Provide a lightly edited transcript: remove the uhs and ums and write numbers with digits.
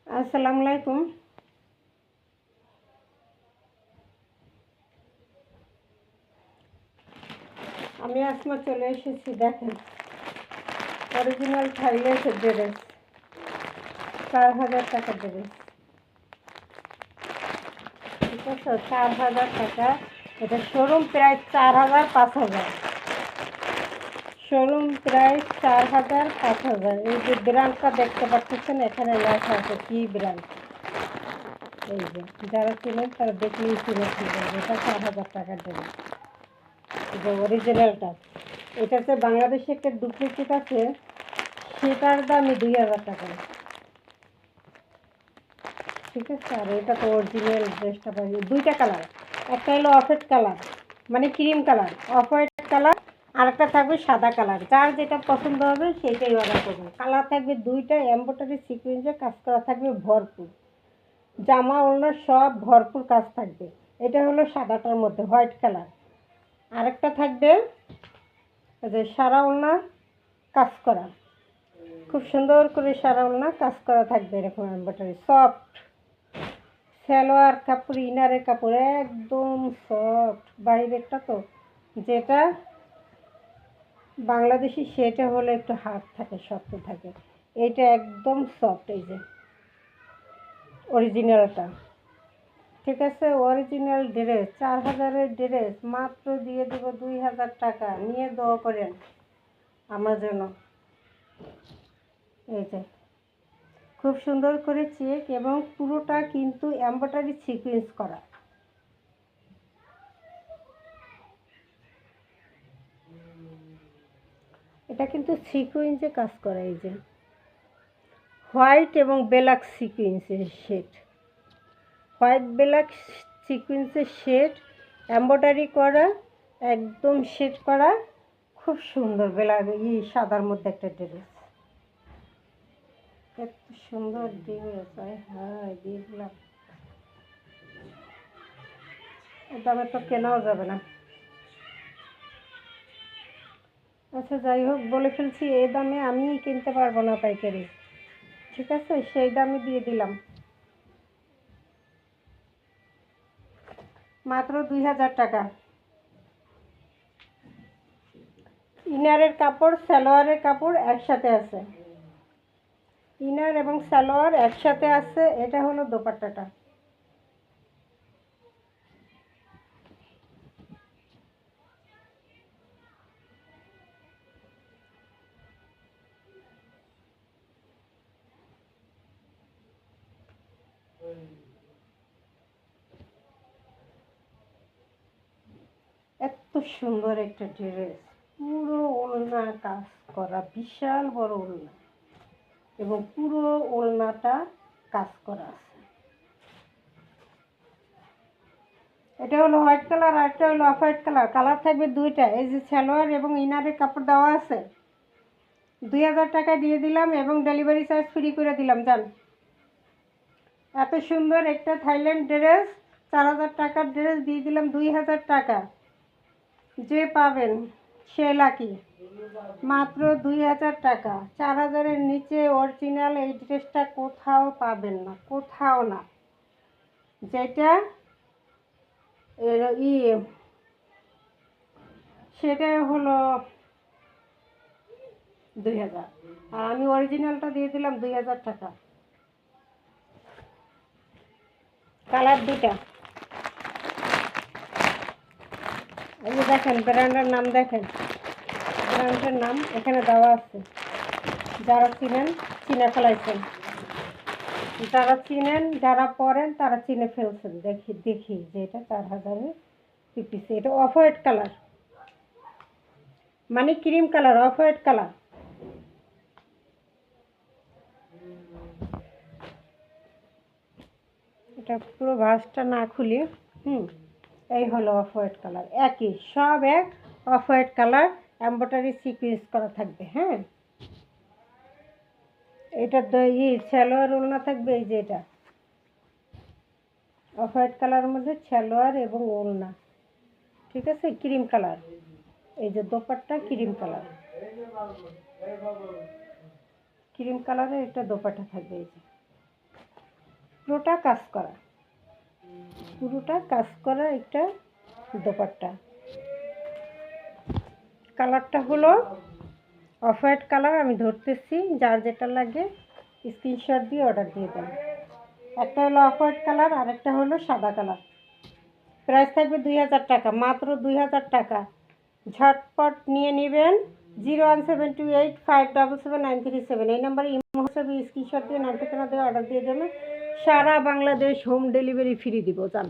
আসসালামু আলাইকুম। আমি আসমা চলে এসেছি। দেখেন, অরিজিনাল থাইল্যান্ডের ড্রেস, 4,000 টাকা ড্রেস। ঠিক আছে, 4,000 টাকা। এটা শোরুম প্রায় 4,000 5,000। শোরুম প্রায় 4,000 5,000। এই যে ব্র্যান্ডটা দেখতে পাচ্ছেন, এখানে লেখা আছে কি ব্র্যান্ড। এই যে যারা চিনেন তারা দেখলেই চিনে ফেলবেন। এটা 4,000 টাকার ড্রেস, এটা অরিজিনালটা। এটাতে বাংলাদেশে একটা ডুপ্লিকেট আছে, সেটার দামই 2,000 টাকা। ঠিক আছে, আর এটা তো অরিজিনাল ড্রেসটা পাই। দুইটা কালার, একটা হলো অফ হোয়াইট কালার, মানে cream colour, off white colour, আর একটা থাকবে সাদা কালার। যার যেটা পছন্দ হবে সেইটাই অর্ডার করবেন। কালার থাকবে দুইটা, এমব্রয়ডারি সিকোয়েন্সে কাজ করা থাকবে ভরপুর। জামা ওড়না সব ভরপুর কাজ থাকবে। এটা হলো সাদাটার মধ্যে হোয়াইট কালার। আরেকটা থাকবে যে সারা ওড়না কাজ করা, খুব সুন্দর করে সারা ওড়না কাজ করা থাকবে, এরকম এমব্রয়ডারি সফট। সালোয়ার কাপড়, ইনারের কাপড় একদম সফট। বাইরেরটা তো যেটা বাংলাদেশি সেটা হলে একটু হার্ড থাকে, শক্ত থাকে। এইটা একদম সফট। এই যে অরিজিনালটা। ঠিক আছে, অরিজিনাল ড্রেস, 4,000-এর ড্রেস মাত্র দিয়ে দেব 2,000 টাকা। নিয়ে দোয়া করেন আমার জন্য। এই যে খুব সুন্দর করে চেক, এবং পুরোটা কিন্তু এমব্রয়ডারি সিকোয়েন্স করা। এটা কিন্তু সিকোয়েন্সে কাজ করা। এই যে হোয়াইট এবং ব্ল্যাক সিকোয়েন্সের শেড, হোয়াইট ব্ল্যাক সিকোয়েন্সের শেড, এমব্রয়ডারি করা, একদম শেড করা, খুব সুন্দর। ব্ল্যাক সাদার মধ্যে একটা ড্রেস, এত সুন্দর ড্রেস। হ্যাঁ, দিয়ে দিলাম। এ দামে তো কেনাও যাবে না। আচ্ছা, যাই হোক, বলে ফেলছি, এই দামে আমি কিনতে পারবো না পাইকারি। ঠিক আছে, সেই দামে দিয়ে দিলাম, মাত্র 2,000 টাকা। ইনারের কাপড়, সালোয়ারের কাপড় একসাথে আছে। ইনার এবং সালোয়ার একসাথে আছে। এটা হলো দোপাট্টাটা। এত সুন্দর একটা ড্রেস, পুরো ওড়না কাজ করা, বিশাল বড় ওড়না, এবং পুরো ওড়নাটা কাজ করা আছে। এটা হলো হোয়াইট কালার, আর একটা হলো অফ হোয়াইট কালার। কালার থাকবে দুইটা। এই যে সালোয়ার এবং ইনারের কাপড় দেওয়া আছে। 2,000 টাকা দিয়ে দিলাম, এবং ডেলিভারি চার্জ ফ্রি করে দিলাম। যান, এত সুন্দর একটা থাইল্যান্ড ড্রেস, 4,000 টাকার ড্রেস দিয়ে দিলাম 2,000 টাকা। যে পাবেন সে লাকি। মাত্র 2,000 টাকা। 4,000-এর নিচে অরিজিনাল এই ড্রেসটা কোথাও পাবেন না, কোথাও না। যেটা ই সেটা হলো 2,000, আর আমি অরিজিনালটা দিয়ে দিলাম 2,000 টাকা। কালার দুটা। এই যে দেখেন, ব্র্যান্ডের নাম দেখেন, ব্র্যান্ডের নাম এখানে দেওয়া আছে। যারা চিনেন চিনে ফেলাইছেন, যারা চিনেন, যারা পরেন তারা চিনে ফেলছেন। দেখি দেখি যে এটা 4,000-এর পিস। এটা অফ হোয়াইট কালার, মানে cream colour, off white colour. এটা পুরো ভাঁজটা না খুলি, এই হলো অফ হোয়াইট কালার। একই, সব এক, of white colour, embroidery sequence করা থাকবে। হ্যাঁ, এটা সালোয়ার ওড়না থাকবে। এই যে এটা অফ হোয়াইট কালারের মধ্যে সালোয়ার এবং ওড়না। ঠিক আছে, ক্রিম কালার। এই যে দোপাট্টা ক্রিম কালার, ক্রিম কালারের একটা দোপাট্টা থাকবে। এই যে পুরোটা কাজ করা, পুরোটা কাজ করা একটা দোপাট্টা। কালারটা হলো অফ হোয়াইট কালার। আমি ধরতেছি, যার যেটা লাগে স্ক্রিনশট দিয়ে অর্ডার দিয়ে দেন। একটা হলো অফ হোয়াইট কালার আর একটা হলো সাদা কালার। প্রাইস থাকবে 2000 টাকা, মাত্র 2000 টাকা। ঝটপট নিয়ে নেবেন। 01728577937 এই নাম্বারে ইমো হিসাবে স্ক্রিনশট দিয়ে নাম ঠিকানা দিয়ে অর্ডার দিয়ে দেবেন। সারা বাংলাদেশ হোম ডেলিভারি ফ্রি দিব। জান।